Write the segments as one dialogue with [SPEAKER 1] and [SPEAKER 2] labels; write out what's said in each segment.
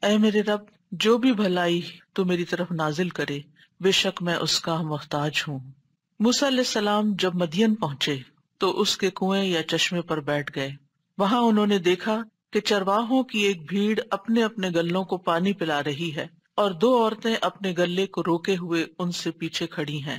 [SPEAKER 1] اے میرے رب جو بھی بھلائی تو میری طرف نازل کرے، بے شک میں اس کا محتاج ہوں۔ موسیٰ علیہ السلام جب مدین پہنچے تو اس کے کنویں یا چشمے پر بیٹھ گئے۔ وہاں انہوں نے دیکھا کہ چرواہوں کی ایک بھیڑ اپنے اپنے گلوں کو پانی پلا رہی ہے اور دو عورتیں اپنے گلے کو روکے ہوئے ان سے پیچھے کھڑی ہیں۔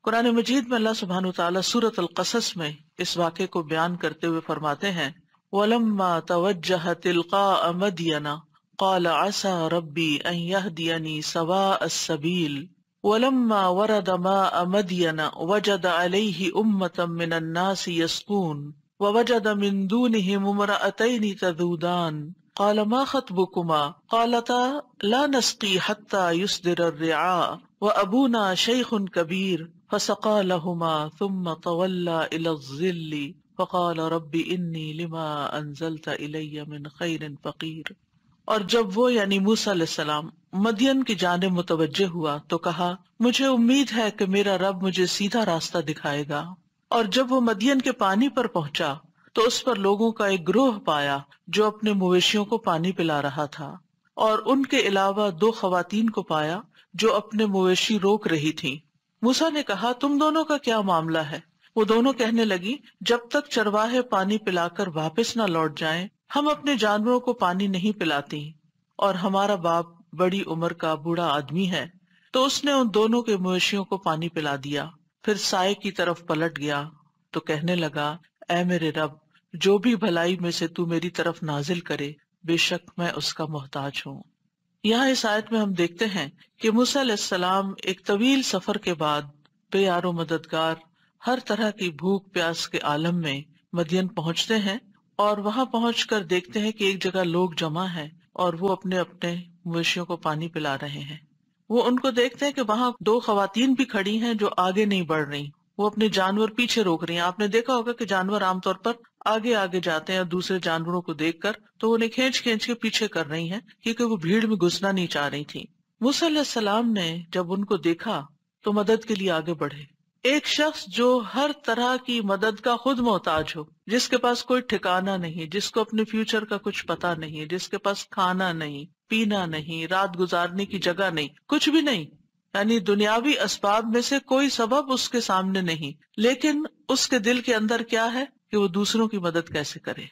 [SPEAKER 1] قرآن مجید میں اللہ سبحانہ وتعالیٰ سورۃ القصص میں اس واقعے کو بیان کرتے ہوئے فرماتے ہیں وَلَمَّا تَوَجَّهَ تِلْقَاءَ مَدْيَنَ قَالَ عَسَى رَبِّي أَن يَهْدِيَنِي سَوَاءَ السَّبِيلِ وَلَمَّا وَرَدَ مَاءَ مَدْيَنَ وَجَدَ عَلَيْهِ أُمَّةً مِّنَ النَّاسِ يَسْقُونَ وَوَجَدَ مِن دُونِهِمُ امْرَأَتَيْنِ تَذُودَانِ قَالَ مَا خَطْبُكُمَا قَالَتَا لَا نَسْقِي حَتَّى يُصْدِرَ الرِّعَاءُ وَأَبُونَا شَيْخٌ كَبِيرٌ فسقى لهما ثم تولى إلى الظل فقال رب إني لما أنزلت إلي من خير فقير۔ اور جب وہ یعنی موسیٰ علیہ السلام مدین کی جانب متوجہ ہوا تو کہا مجھے امید ہے کہ میرا رب مجھے سیدھا راستہ دکھائے گا۔ اور جب وہ مدین کے پانی پر پہنچا تو اس پر لوگوں کا ایک گروہ پایا جو اپنے مویشیوں کو پانی پلا رہا تھا، اور ان کے علاوہ دو خواتین کو پایا جو اپنے مویشی روک رہی تھیں۔ موسیٰ نے کہا تم دونوں کا کیا معاملہ ہے؟ وہ دونوں کہنے لگی جب تک چرواہے پانی پلا کر واپس نہ لوٹ جائیں ہم اپنے جانوروں کو پانی نہیں پلاتی، اور ہمارا باپ بڑی عمر کا بوڑھا آدمی ہے۔ تو اس نے ان دونوں کے مویشیوں کو پانی پلا دیا، پھر سائے کی طرف پلٹ گیا تو کہنے لگا اے میرے رب جو بھی بھلائی میں سے تو میری طرف نازل کرے بے شک میں اس کا محتاج ہوں۔ یہاں اس آیت میں ہم دیکھتے ہیں کہ موسیٰ علیہ السلام ایک طویل سفر کے بعد بے یار و مددگار ہر طرح کی بھوک پیاس کے عالم میں مدین پہنچتے ہیں، اور وہاں پہنچ کر دیکھتے ہیں کہ ایک جگہ لوگ جمع ہیں اور وہ اپنے اپنے مویشیوں کو پانی پلا رہے ہیں۔ وہ ان کو دیکھتے ہیں کہ وہاں دو خواتین بھی کھڑی ہیں جو آگے نہیں بڑھ رہی، وہ اپنے جانور پیچھے روک رہی ہیں۔ آپ نے دیکھا ہوگا کہ جانور عام طور پر آگے آگے جاتے ہیں اور دوسرے جانوروں کو دیکھ کر تو انہیں کھینچ کھینچ کے پیچھے کر رہی ہیں کیونکہ وہ بھیڑ میں گھسنا نہیں چاہ رہی تھی۔ موسیٰ علیہ السلام نے جب ان کو دیکھا تو مدد کے لیے آگے بڑھے۔ ایک شخص جو ہر طرح کی مدد کا خود محتاج ہو، جس کے پاس کوئی ٹھکانہ نہیں، جس کو اپنے فیوچر کا کچھ پتا نہیں، جس کے پاس کھانا نہیں، پینا نہیں، رات گزارنے کی جگہ نہیں، کچھ بھی نہیں، یعنی دنیاوی اسباب میں سے کوئی سبب اس کے سامنے نہیں، لیکن اس کے دل کے اندر کیا ہے کہ وہ دوسروں کی مدد کیسے کرے۔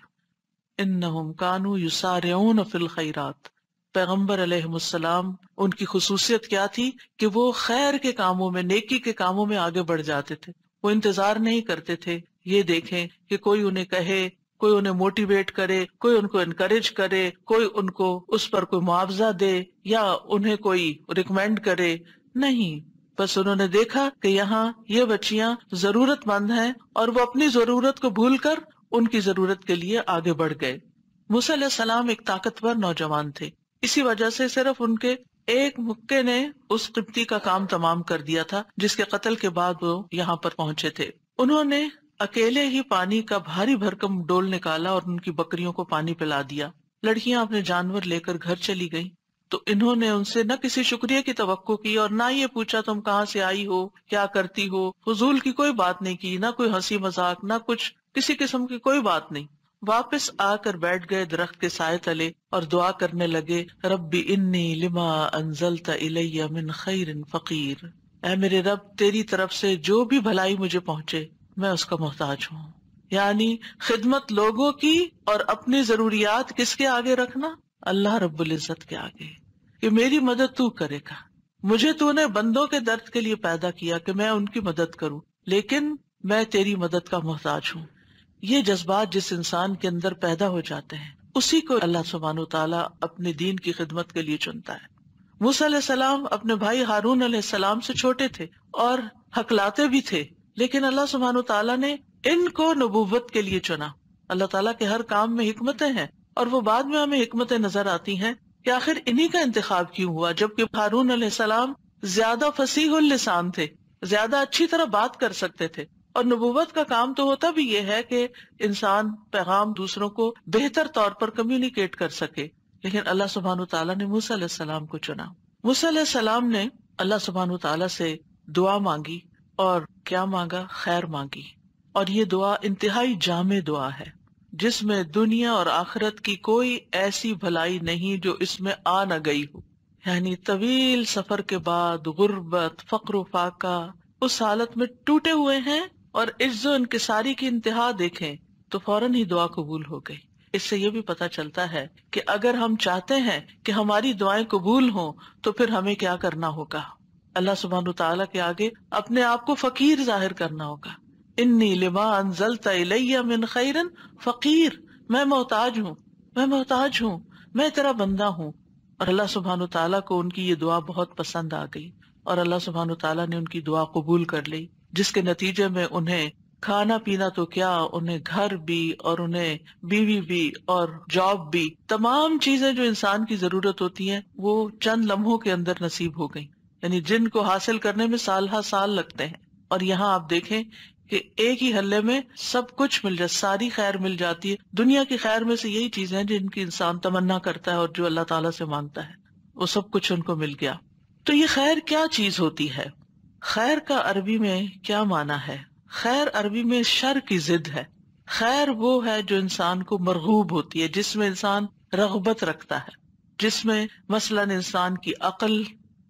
[SPEAKER 1] انہم کانوا یسارعون فی الخیرات، پیغمبر علیہ السلام ان کی خصوصیت کیا تھی کہ وہ خیر کے کاموں میں، نیکی کے کاموں میں آگے بڑھ جاتے تھے۔ وہ انتظار نہیں کرتے تھے یہ دیکھیں کہ کوئی انہیں کہے، کوئی انہیں موٹیویٹ کرے، کوئی ان کو انکریج کرے، کوئی ان کو اس پر کوئی معاوضہ دے یا انہیں کوئی ریکمینڈ کرے، نہیں، بس انہوں نے دیکھا کہ یہاں یہ بچیاں ضرورت مند ہیں اور وہ اپنی ضرورت کو بھول کر ان کی ضرورت کے لیے آگے بڑھ گئے۔ موسیٰ علیہ السلام ایک طاقتور نوجوان تھے، اسی وجہ سے صرف ان کے ایک مکے نے اس قبطی کا کام تمام کر دیا تھا جس کے قتل کے بعد وہ یہاں پر پہنچے تھے۔ انہوں نے اکیلے ہی پانی کا بھاری بھرکم ڈول نکالا اور ان کی بکریوں کو پانی پلا دیا۔ لڑکیاں اپنے جانور لے کر گھر چلی گئیں تو انہوں نے ان سے نہ کسی شکریہ کی توقع کی اور نہ یہ پوچھا تم کہاں سے آئی ہو، کیا کرتی ہو، فضول کی کوئی بات نہیں کی، نہ کوئی ہنسی مذاق، نہ کچھ کسی قسم کی کوئی بات نہیں۔ واپس آ کر بیٹھ گئے درخت کے سائے تلے اور دعا کرنے لگے رب انی لما انزلت الی من خیر فقیر، اے میرے رب تیری طرف سے جو بھی بھلائی مجھے پہنچے میں اس کا محتاج ہوں۔ یعنی خدمت لوگوں کی اور اپنی ضروریات کس کے آگے رکھنا؟ اللہ رب العزت کے آگے، کہ میری مدد تو کرے گا۔ مجھے تو نے بندوں کے درد کے لیے پیدا کیا کہ میں ان کی مدد کروں، لیکن میں تیری مدد کا محتاج ہوں۔ یہ جذبات جس انسان کے اندر پیدا ہو جاتے ہیں اسی کو اللہ سبحانہ وتعالیٰ اپنے دین کی خدمت کے لیے چنتا ہے۔ موسیٰ علیہ السلام اپنے بھائی ہارون علیہ السلام سے چھوٹے تھے اور ہکلاتے بھی تھے، لیکن اللہ سبحانہ وتعالیٰ نے ان کو نبوت کے لیے چنا۔ اللہ تعالیٰ کے ہر کام میں حکمتیں ہیں، اور وہ بعد میں ہمیں حکمتیں نظر آتی ہیں کہ آخر انہی کا انتخاب کیوں ہوا، جبکہ ہارون علیہ السلام زیادہ فصیح اللسان تھے، زیادہ اچھی طرح بات کر سکتے تھے، اور نبوت کا کام تو ہوتا بھی یہ ہے کہ انسان پیغام دوسروں کو بہتر طور پر کمیونیکیٹ کر سکے، لیکن اللہ سبحانہ وتعالیٰ نے موسیٰ علیہ السلام کو چنا۔ موسیٰ علیہ السلام نے اللہ سبحانہ وتعالیٰ سے دعا مانگی، اور کیا مانگا؟ خیر مانگی، اور یہ دعا انتہائی جامع دعا ہے۔ جس میں دنیا اور آخرت کی کوئی ایسی بھلائی نہیں جو اس میں آ نہ گئی ہو. یعنی طویل سفر کے بعد غربت، فقر و فاقہ، اس حالت میں ٹوٹے ہوئے ہیں اور عجز و انکساری کی انتہا دیکھیں تو فوراً ہی دعا قبول ہو گئی. اس سے یہ بھی پتہ چلتا ہے کہ اگر ہم چاہتے ہیں کہ ہماری دعائیں قبول ہوں تو پھر ہمیں کیا کرنا ہوگا. اللہ سبحانہ وتعالیٰ کے آگے اپنے آپ کو فقیر ظاہر کرنا ہوگا. انی لما انزلت الی من خیر فقیر، میں محتاج ہوں، میں محتاج ہوں، میں تیرا بندہ ہوں. اور اللہ سبحانہ تعالیٰ کو ان کی یہ دعا بہت پسند آ گئی اور اللہ سبحانہ تعالیٰ نے ان کی دعا قبول کر لی، جس کے نتیجے میں انہیں کھانا پینا تو کیا، انہیں گھر بھی اور انہیں بیوی بھی اور جاب بھی، تمام چیزیں جو انسان کی ضرورت ہوتی ہیں وہ چند لمحوں کے اندر نصیب ہو گئی. یعنی جن کو حاصل کرنے میں سال ہا سال لگتے ہیں. اور یہاں آپ دیکھیں کہ ایک ہی حلے میں سب کچھ مل جائے، ساری خیر مل جاتی ہے. دنیا کی خیر میں سے یہی چیزیں ہیں جن کی انسان تمنا کرتا ہے اور جو اللہ تعالیٰ سے مانگتا ہے، وہ سب کچھ ان کو مل گیا. تو یہ خیر کیا چیز ہوتی ہے؟ خیر کا عربی میں کیا معنی ہے؟ خیر عربی میں شر کی ضد ہے. خیر وہ ہے جو انسان کو مرغوب ہوتی ہے، جس میں انسان رغبت رکھتا ہے، جس میں مثلاً انسان کی عقل،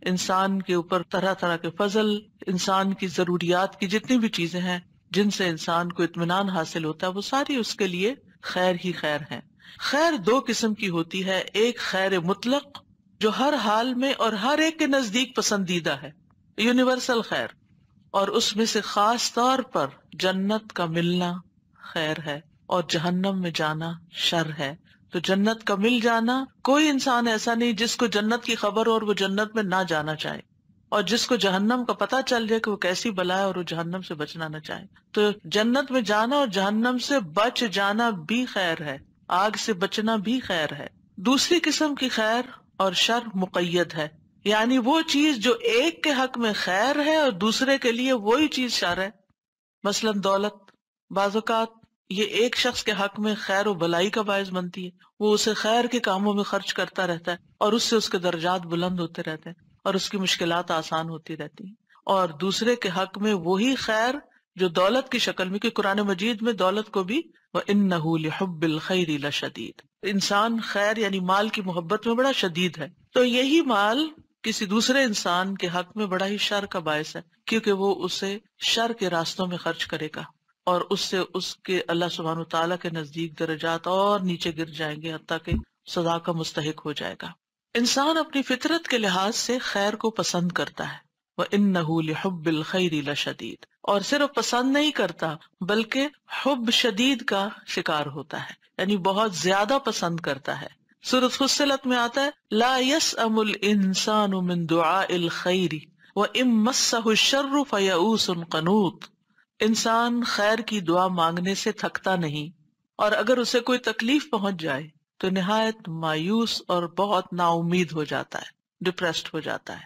[SPEAKER 1] انسان کے اوپر طرح طرح کے فضل، انسان کی ضروریات کی جتنی بھی چیزیں ہیں جن سے انسان کو اطمینان حاصل ہوتا ہے، وہ ساری اس کے لیے خیر ہی خیر ہیں. خیر دو قسم کی ہوتی ہے، ایک خیر مطلق جو ہر حال میں اور ہر ایک کے نزدیک پسندیدہ ہے، یونیورسل خیر، اور اس میں سے خاص طور پر جنت کا ملنا خیر ہے اور جہنم میں جانا شر ہے. تو جنت کا مل جانا، کوئی انسان ایسا نہیں جس کو جنت کی خبر اور وہ جنت میں نہ جانا چاہے، اور جس کو جہنم کا پتہ چل جائے کہ وہ کیسی بلا ہے اور وہ جہنم سے بچنا نہ چاہے. تو جنت میں جانا اور جہنم سے بچ جانا بھی خیر ہے، آگ سے بچنا بھی خیر ہے. دوسری قسم کی خیر اور شر مقید ہے، یعنی وہ چیز جو ایک کے حق میں خیر ہے اور دوسرے کے لیے وہی چیز شر ہے. مثلا دولت بعض اوقات یہ ایک شخص کے حق میں خیر و بلائی کا باعث بنتی ہے، وہ اسے خیر کے کاموں میں خرچ کرتا رہتا ہے اور اس سے اس کے درجات بلند ہوتے رہتے ہیں اور اس کی مشکلات آسان ہوتی رہتی ہیں. اور دوسرے کے حق میں وہی خیر جو دولت کی شکل میں، کہ قرآن مجید میں دولت کو بھی وَإِنَّهُ لِحُبِّ الْخَيْرِ لَشَدِيدٌ، انسان خیر یعنی مال کی محبت میں بڑا شدید ہے. تو یہی مال کسی دوسرے انسان کے حق میں بڑا ہی شر کا باعث ہے، کیونکہ وہ اسے شر کے راستوں میں خرچ کرے گا اور اس سے اس کے اللہ سبحانہ وتعالیٰ کے نزدیک درجات اور نیچے گر جائیں گے حتیٰ کہ سزا کا مستحق ہو جائے گا. انسان اپنی فطرت کے لحاظ سے خیر کو پسند کرتا ہے، وَإِنَّهُ لِحُبِّ الْخَيْرِ لَشَدِيدٌ، اور صرف پسند نہیں کرتا بلکہ حب شدید کا شکار ہوتا ہے، یعنی بہت زیادہ پسند کرتا ہے. سورۃ فصلت میں آتا ہے لا يسأم الانسان من دعاء الخیر وإن مسه الشر فیئوس قنوط، انسان خیر کی دعا مانگنے سے تھکتا نہیں، اور اگر اسے کوئی تکلیف پہنچ جائے تو نہایت مایوس اور بہت نا امید ہو جاتا ہے، ڈپریسڈ ہو جاتا ہے.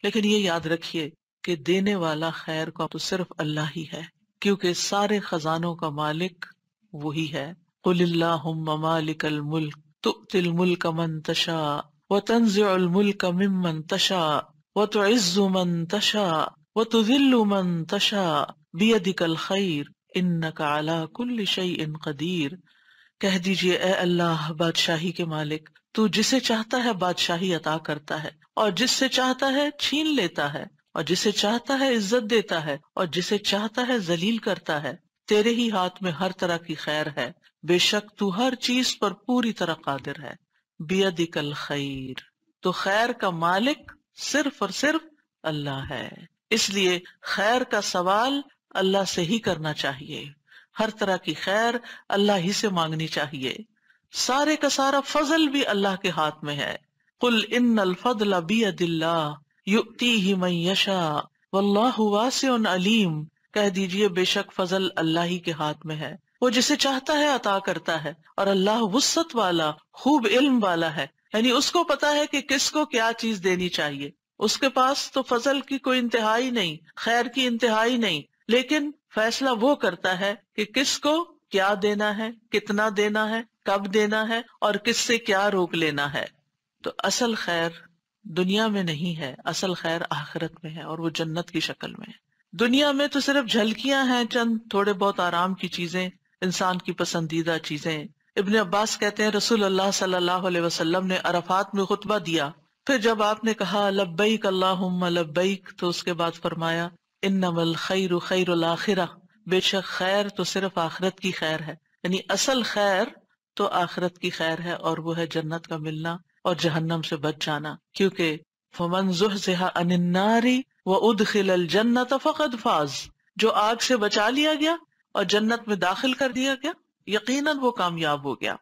[SPEAKER 1] لیکن یہ یاد رکھیے کہ دینے والا خیر کا تو صرف اللہ ہی ہے، کیونکہ سارے خزانوں کا مالک وہی ہے. قل اللہم مالک الملک تؤتی الملک من تشاء وتنزع الملک ممن تشاء وتعز من تشاء وتذل من تشاء بیدک الخیر انک علی کل شیء قدیر. کہہ دیجئے اے اللہ بادشاہی کے مالک، تو جسے چاہتا ہے بادشاہی عطا کرتا ہے اور جس سے چاہتا ہے چھین لیتا ہے، اور جسے چاہتا ہے عزت دیتا ہے اور جسے چاہتا ہے ذلیل کرتا ہے. تیرے ہی ہاتھ میں ہر طرح کی خیر ہے، بے شک تو ہر چیز پر پوری طرح قادر ہے. بیدک الخیر، تو خیر کا مالک صرف اور صرف اللہ ہے. اس لیے خیر کا سوال اللہ سے ہی کرنا چاہیے، ہر طرح کی خیر اللہ ہی سے مانگنی چاہیے. سارے کا سارا فضل بھی اللہ کے ہاتھ میں ہے. قل ان الفضل بید اللہ یؤتیہ من یشاء واللہ واسع علیم، کہہ دیجئے بے شک فضل اللہ ہی کے ہاتھ میں ہے، وہ جسے چاہتا ہے عطا کرتا ہے، اور اللہ وسعت والا خوب علم والا ہے. یعنی اس کو پتا ہے کہ کس کو کیا چیز دینی چاہیے. اس کے پاس تو فضل کی کوئی انتہائی نہیں، خیر کی انتہائی نہیں، لیکن فیصلہ وہ کرتا ہے کہ کس کو کیا دینا ہے، کتنا دینا ہے، کب دینا ہے، اور کس سے کیا روک لینا ہے. تو اصل خیر دنیا میں نہیں ہے، اصل خیر آخرت میں ہے، اور وہ جنت کی شکل میں ہے. دنیا میں تو صرف جھلکیاں ہیں، چند تھوڑے بہت آرام کی چیزیں، انسان کی پسندیدہ چیزیں. ابن عباس کہتے ہیں رسول اللہ صلی اللہ علیہ وسلم نے عرفات میں خطبہ دیا، پھر جب آپ نے کہا لبیک اللہم لبیک تو اس کے بعد فرمایا انما الخیر خیر الاخرہ، بے شک خیر تو صرف آخرت کی خیر ہے، یعنی اصل خیر تو آخرت کی خیر ہے، اور وہ ہے جنت کا ملنا اور جہنم سے بچ جانا. کیونکہ فمن زحزح عن النار وادخل الجنۃ فقد فاز، جو آگ سے بچا لیا گیا اور جنت میں داخل کر دیا گیا، یقیناً وہ کامیاب ہو گیا.